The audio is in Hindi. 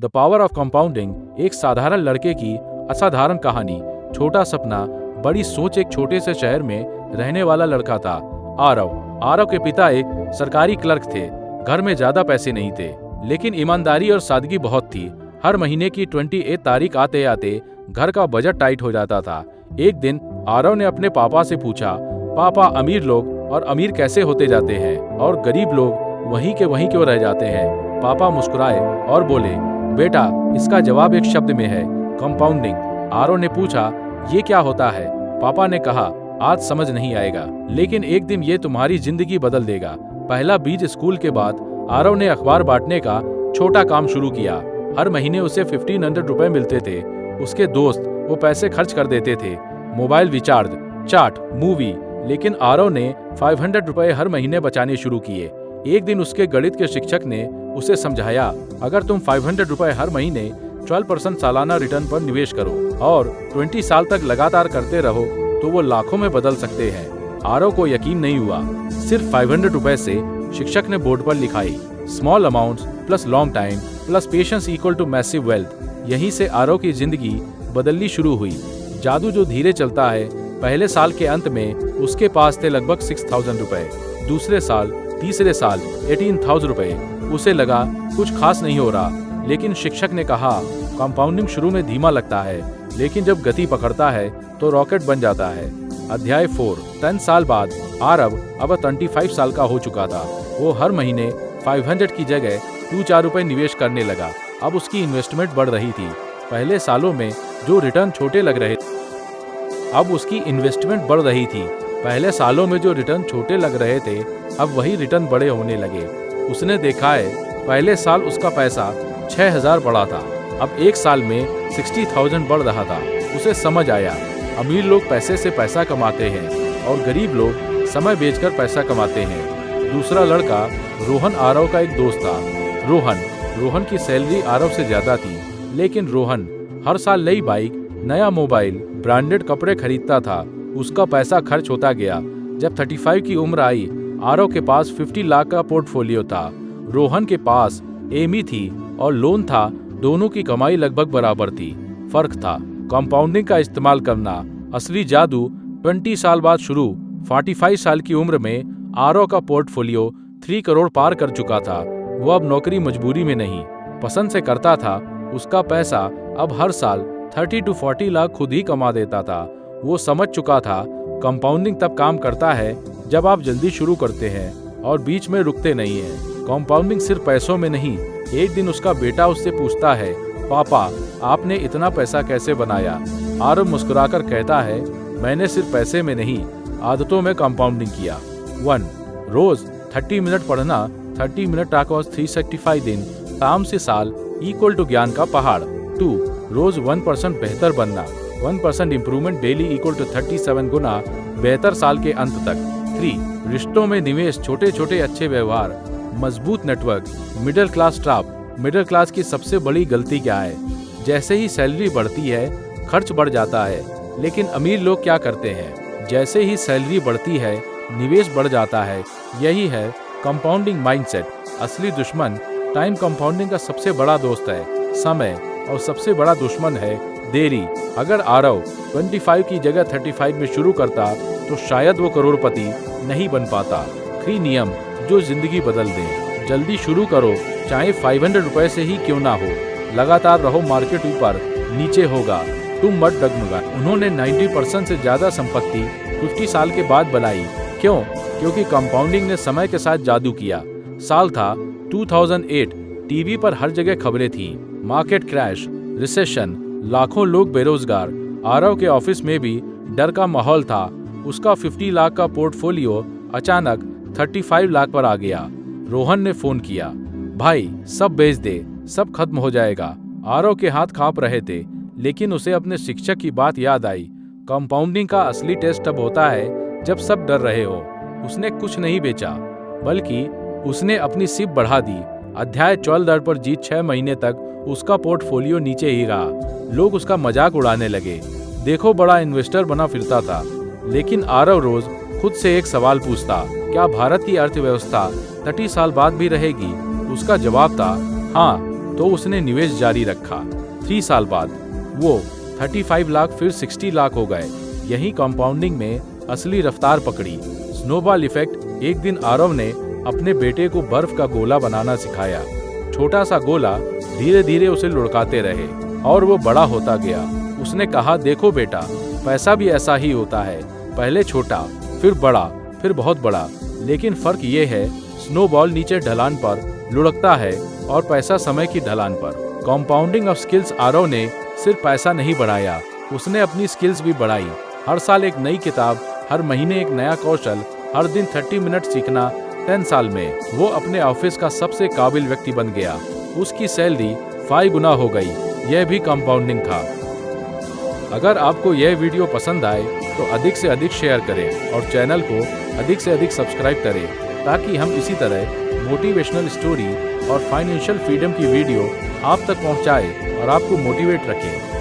द पावर ऑफ कंपाउंडिंग एक साधारण लड़के की असाधारण कहानी। छोटा सपना बड़ी सोच। एक छोटे से शहर में रहने वाला लड़का था आरव के पिता एक सरकारी क्लर्क थे। घर में ज्यादा पैसे नहीं थे, लेकिन ईमानदारी और सादगी बहुत थी। हर महीने की 28 तारीख आते आते घर का बजट टाइट हो जाता था। एक दिन आरव ने अपने पापा से पूछा, पापा, अमीर लोग और अमीर कैसे होते जाते हैं और गरीब लोग वहीं के वहीं क्यों रह जाते हैं? पापा मुस्कुराए और बोले, बेटा, इसका जवाब एक शब्द में है, कंपाउंडिंग। आरव ने पूछा, ये क्या होता है? पापा ने कहा, आज समझ नहीं आएगा, लेकिन एक दिन ये तुम्हारी जिंदगी बदल देगा। पहला बीज स्कूल के बाद आरव ने अखबार बांटने का छोटा काम शुरू किया। हर महीने उसे 1500 रुपए मिलते थे। उसके दोस्त वो पैसे खर्च कर देते थे, मोबाइल रिचार्ज, चाट, मूवी। लेकिन आरव ने 500 रुपए हर महीने बचाने शुरू किए। एक दिन उसके गणित के शिक्षक ने उसे समझाया, अगर तुम 500 रुपए हर महीने 12% सालाना रिटर्न पर निवेश करो और 20 साल तक लगातार करते रहो तो वो लाखों में बदल सकते हैं। आरव को यकीन नहीं हुआ। सिर्फ 500 रुपए से शिक्षक ने बोर्ड पर लिखाई, small amounts plus long time plus patience equal to massive wealth. यहीं से आरव की जिंदगी बदलनी शुरू हुई। जादू जो धीरे चलता है। पहले साल के अंत में उसके पास थे लगभग 6000 रुपए। दूसरे साल, तीसरे साल 18,000 रुपए। उसे लगा कुछ खास नहीं हो रहा, लेकिन शिक्षक ने कहा, कंपाउंडिंग शुरू में धीमा लगता है, लेकिन जब गति पकड़ता है तो रॉकेट बन जाता है। अध्याय 4। 10 साल बाद आरव अब 25 साल का हो चुका था। वो हर महीने 500 की जगह 2-4 रुपए निवेश करने लगा। अब उसकी इन्वेस्टमेंट बढ़ रही थी। पहले सालों में जो रिटर्न छोटे लग रहे थे, अब वही रिटर्न बड़े होने लगे। उसने देखा है, पहले साल उसका पैसा 6000 बढ़ा था, अब एक साल में 60,000 बढ़ रहा था। उसे समझ आया, अमीर लोग पैसे से पैसा कमाते हैं और गरीब लोग समय बेचकर पैसा कमाते हैं। दूसरा लड़का रोहन आरव का एक दोस्त था। रोहन की सैलरी आरव से ज्यादा थी, लेकिन रोहन हर साल नई बाइक, नया मोबाइल, ब्रांडेड कपड़े खरीदता था। उसका पैसा खर्च होता गया। जब 35 की उम्र आई, आरव के पास 50 लाख का पोर्टफोलियो था। रोहन के पास एमी थी और लोन था। दोनों की कमाई लगभग बराबर थी। फर्क था कंपाउंडिंग का इस्तेमाल करना। असली जादू 20 साल बाद शुरू। 45 साल की उम्र में आरव का पोर्टफोलियो 3 करोड़ पार कर चुका था। वो अब नौकरी मजबूरी में नहीं, पसंद से करता था। उसका पैसा अब हर साल 30 to 40 लाख खुद ही कमा देता था। वो समझ चुका था, कंपाउंडिंग तब काम करता है जब आप जल्दी शुरू करते हैं और बीच में रुकते नहीं हैं। कंपाउंडिंग सिर्फ पैसों में नहीं। एक दिन उसका बेटा उससे पूछता है, पापा, आपने इतना पैसा कैसे बनाया? आरव मुस्कुराकर कहता है, मैंने सिर्फ पैसे में नहीं, आदतों में कंपाउंडिंग किया। 1. रोज 30 मिनट पढ़ना। 30 मिनट टाकॉस 365 दिन। शाम से साल इक्वल टू ज्ञान का पहाड़। 2. रोज 1% बेहतर बनना। 1% इम्प्रूवमेंट डेली इक्वल टू 37 गुना बेहतर साल के अंत तक। 3. रिश्तों में निवेश, छोटे छोटे अच्छे व्यवहार, मजबूत network. Middle class trap. Middle class की सबसे बड़ी गलती क्या है? जैसे ही सैलरी बढ़ती है, खर्च बढ़ जाता है। लेकिन अमीर लोग क्या करते हैं? जैसे ही सैलरी बढ़ती है, निवेश बढ़ जाता है। यही है कंपाउंडिंग माइंडसेट। असली दुश्मन टाइम कंपाउंडिंग का सबसे बड़ा दोस्त है समय, और सबसे बड़ा दुश्मन है देरी। अगर आरव 25 की जगह 35 में शुरू करता तो शायद वो करोड़पति नहीं बन पाता। 3 नियम जो जिंदगी बदल दें। जल्दी शुरू करो, चाहे 500 रुपए से ही क्यों ना हो। लगातार रहो, मार्केट ऊपर नीचे होगा, तुम मत डगमगा। उन्होंने 90% से ज्यादा संपत्ति 50 साल के बाद बनाई। क्यों? क्योंकि कंपाउंडिंग ने समय के साथ जादू किया। साल था 2008। टीवी पर हर जगह खबरें थीं, मार्केट क्रैश, रिसेशन, लाखों लोग बेरोजगार। आरव के ऑफिस में भी डर का माहौल था। उसका 50 लाख का पोर्टफोलियो अचानक 35 लाख पर आ गया। रोहन ने फोन किया, भाई, सब बेच दे, सब खत्म हो जाएगा। आरव के हाथ कांप रहे थे, लेकिन उसे अपने शिक्षक की बात याद आई। कंपाउंडिंग का असली टेस्ट तब होता है जब सब डर रहे हो। उसने कुछ नहीं बेचा, बल्कि उसने अपनी सिप बढ़ा दी। अध्याय 14 पर जीत 6 महीने तक उसका पोर्टफोलियो नीचे ही रहा। लोग उसका मजाक उड़ाने लगे, देखो बड़ा इन्वेस्टर बना फिरता था। लेकिन आरव रोज खुद से एक सवाल पूछता, क्या भारत की अर्थव्यवस्था 30 साल बाद भी रहेगी? उसका जवाब था हाँ। तो उसने निवेश जारी रखा। 3 साल बाद वो 35 लाख फिर 60 लाख हो गए। यही कंपाउंडिंग में असली रफ्तार पकड़ी। Snowball effect. एक दिन आरव ने अपने बेटे को बर्फ का गोला बनाना सिखाया। छोटा सा गोला धीरे धीरे उसे लुढ़काते रहे और वो बड़ा होता गया। उसने कहा, देखो बेटा, पैसा भी ऐसा ही होता है, पहले छोटा, फिर बड़ा, फिर बहुत बड़ा। लेकिन फर्क ये है, स्नोबॉल नीचे ढलान पर लुढ़कता है और पैसा समय की ढलान पर। Compounding of skills. आरव ने सिर्फ पैसा नहीं बढ़ाया, उसने अपनी स्किल्स भी बढ़ाई। हर साल एक नई किताब, हर महीने एक नया कौशल, हर दिन 30 मिनट सीखना। 10 साल में वो अपने ऑफिस का सबसे काबिल व्यक्ति बन गया। उसकी सैलरी 5 गुना हो गई। यह भी कंपाउंडिंग था। अगर आपको यह वीडियो पसंद आए तो अधिक से अधिक शेयर करें और चैनल को अधिक से अधिक सब्सक्राइब करें, ताकि हम इसी तरह मोटिवेशनल स्टोरी और फाइनेंशियल फ्रीडम की वीडियो आप तक पहुंचाएं और आपको मोटिवेट रखें।